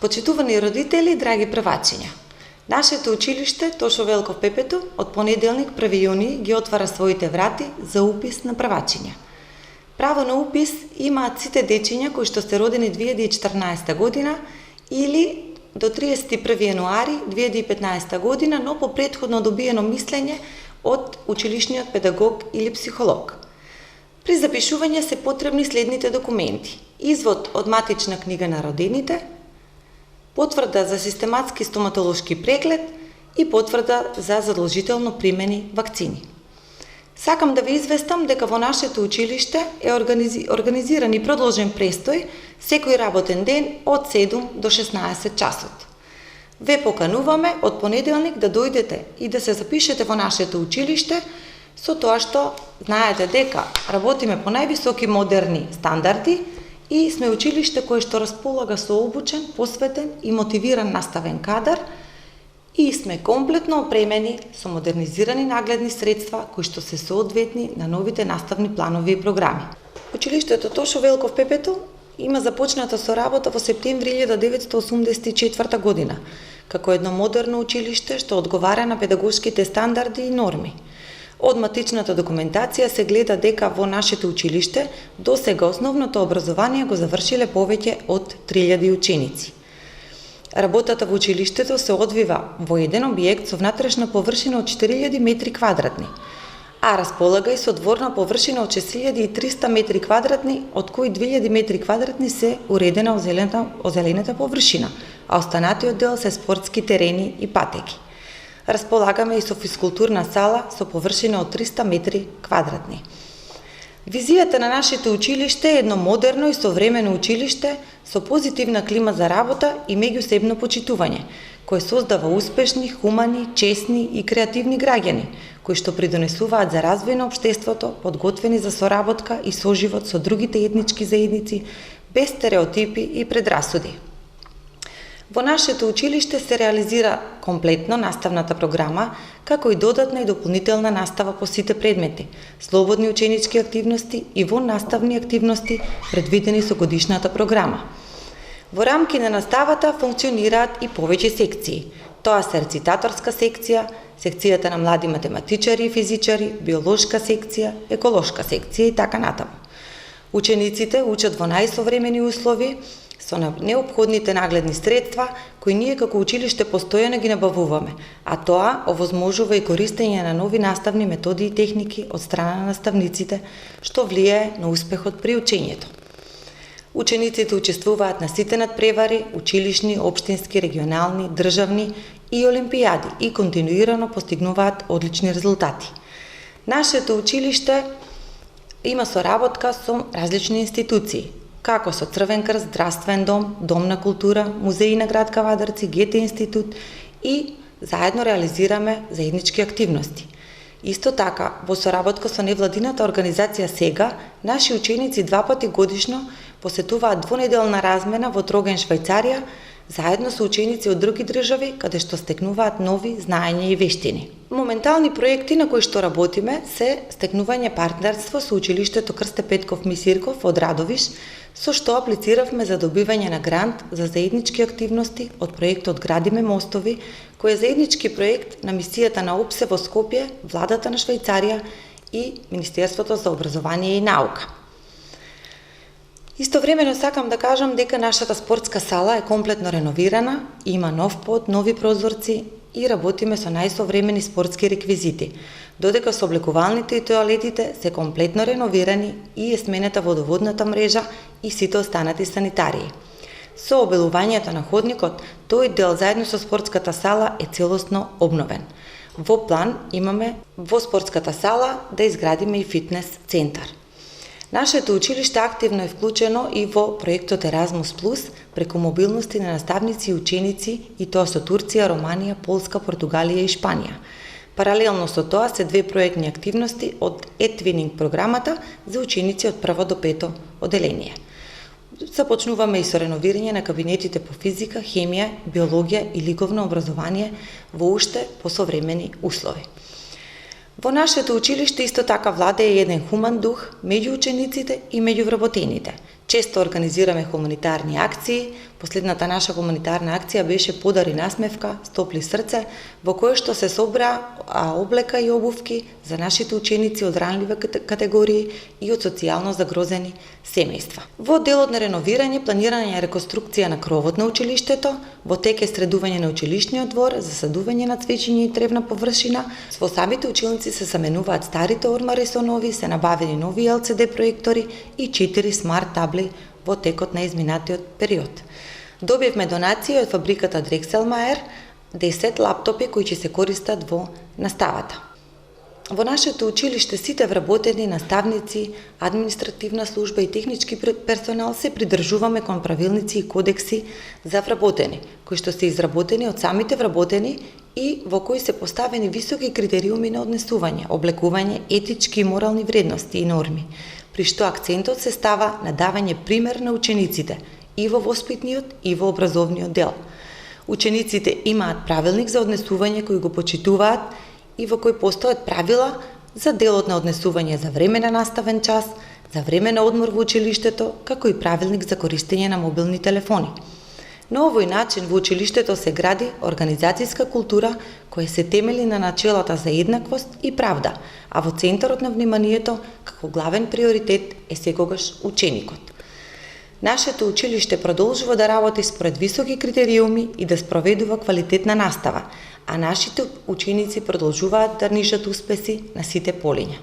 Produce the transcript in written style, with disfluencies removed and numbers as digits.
Почитувани родители, драги првачиња, нашето училиште Тошо Велков Пепето од понеделник 1 јуни ги отвара своите врати за упис на првачиња. Право на упис имаат сите дечиња кои што се родени 2014 година или до 31 јануари 2015 година, но по претходно добиено мислење од училишниот педагог или психолог. При запишување се потребни следните документи: извод од матична книга на родените, потврда за систематски стоматолошки преглед и потврда за задолжително примени вакцини. Сакам да ве известам дека во нашето училиште е организиран и продолжен престој секој работен ден од 7 до 16 часот. Ве покануваме од понеделник да дојдете и да се запишете во нашето училиште, со тоа што знаете дека работиме по највисоки модерни стандарди и сме училиште кое што располага со обучен, посветен и мотивиран наставен кадар и сме комплетно опремени со модернизирани нагледни средства кои што се соодветни на новите наставни планови и програми. Училиштето Тошо Велков Пепето има започната со работа во септември 1984 година, како едно модерно училиште што одговара на педагошките стандарди и норми. Од матичната документација се гледа дека во нашето училиште досега основното образование го завршиле повеќе од 3000 ученици. Работата во училиштето се одвива во еден објект со внатрешна површина од 4000 метри квадратни, а располага и со дворна површина од 6300 метри квадратни, од кои 2000 метри квадратни се уредена озелената површина, а останатиот дел се спортски терени и патеки. Располагаме и со физкултурна сала со површина од 300 метри квадратни. Визијата на нашето училиште е едно модерно и современо училиште со позитивна клима за работа и меѓусебно почитување, кое создава успешни, хумани, честни и креативни граѓани, кои што придонесуваат за развој на општеството, подготвени за соработка и соживот со другите етнички заедници, без стереотипи и предрасуди. Во нашето училиште се реализира комплетно наставната програма, како и додатна и дополнителна настава по сите предмети, слободни ученички активности и воннаставни активности предвидени со годишната програма. Во рамки на наставата функционираат и повеќе секции. Тоа се рецитаторска секција, секцијата на млади математичари и физичари, биолошка секција, еколошка секција и така натаму. Учениците учат во најсовремени услови, со неопходните нагледни средства, кои ние како училиште постојано ги набавуваме, а тоа овозможува и користење на нови наставни методи и техники од страна на наставниците, што влијае на успехот при учењето. Учениците учествуваат на сите надпревари, училишни, општински, регионални, државни и олимпијади и континуирано постигнуваат одлични резултати. Нашето училиште има соработка со различни институции, како со Црвен крст, Здравствен дом, Дом на култура, Музеј на град Кавадарци, Гете институт и заедно реализираме заеднички активности. Исто така, во соработка со невладината организација Сега, наши ученици 2 пати годишно посетуваат двонеделна размена во Троген, Швајцарија, заедно со ученици од други држави, каде што стекнуваат нови знаења и вештини. Моментални проекти на кои што работиме се стекнување партнерство со училиштето Крсте Петков Мисирков од Радовиш, со што аплициравме за добивање на грант за заеднички активности од проектот Градиме мостови, кој е заеднички проект на мисијата на ОПСЕ во Скопје, владата на Швајцарија и Министерството за образование и наука. Истовремено сакам да кажам дека нашата спортска сала е комплетно реновирана, има нов под, нови прозорци и работиме со најсовремени спортски реквизити, додека со облекувалните и тоалетите се комплетно реновирани и е сменета водоводната мрежа и сите останати санитарии. Со обелувањето на ходникот, тој дел заедно со спортската сала е целосно обновен. Во план имаме во спортската сала да изградиме и фитнес центар. Нашето училиште активно е вклучено и во проектот Еразмус Плюс преку мобилности на наставници и ученици, и тоа со Турција, Романија, Полска, Португалија и Шпанија. Паралелно со тоа се 2 проектни активности од e-twinning програмата за ученици од 1 до 5 оделение. Започнуваме и со реновирање на кабинетите по физика, хемија, биологија и ликовно образование во уште посовремени услови. Во нашето училиште исто така владее еден хуман дух меѓу учениците и меѓу вработените. Често организираме хуманитарни акции, Последната наша хуманитарна акција беше Подари насмевка, стопли срце, во која што се собра облека и обувки за нашите ученици од ранливи категории и од социјално загрозени семејства. Во делот на реновирање, планирање и реконструкција на кровот на училиштето, во тек е средување на училишниот двор, засадување на цвеќиња и тревна површина. Во самите училници се заменуваат старите ормари со нови, се набавени нови LCD проектори и 4 смарт табли во текот на изминатиот период. Добивме донација од фабриката Дрекселмаер 10 лаптопи кои ќе се користат во наставата. Во нашето училиште сите вработени, наставници, административна служба и технички персонал се придржуваме кон правилници и кодекси за вработени, кои што се изработени од самите вработени и во кои се поставени високи критериуми на однесување, облекување, етички и морални вредности и норми, при што акцентот се става на давање пример на учениците и во воспитниот и во образовниот дел. Учениците имаат правилник за однесување кој го почитуваат и во кој постојат правила за делот на однесување за време на наставен час, за време на одмор во училиштето, како и правилник за користење на мобилни телефони. На овој начин во училиштето се гради организацијска култура која се темели на начелата за еднаквост и правда, а во центарот на вниманието како главен приоритет е секогаш ученикот. Нашето училиште продолжува да работи според високи критериуми и да спроведува квалитетна настава, а нашите ученици продолжуваат да нишат успеси на сите полиња.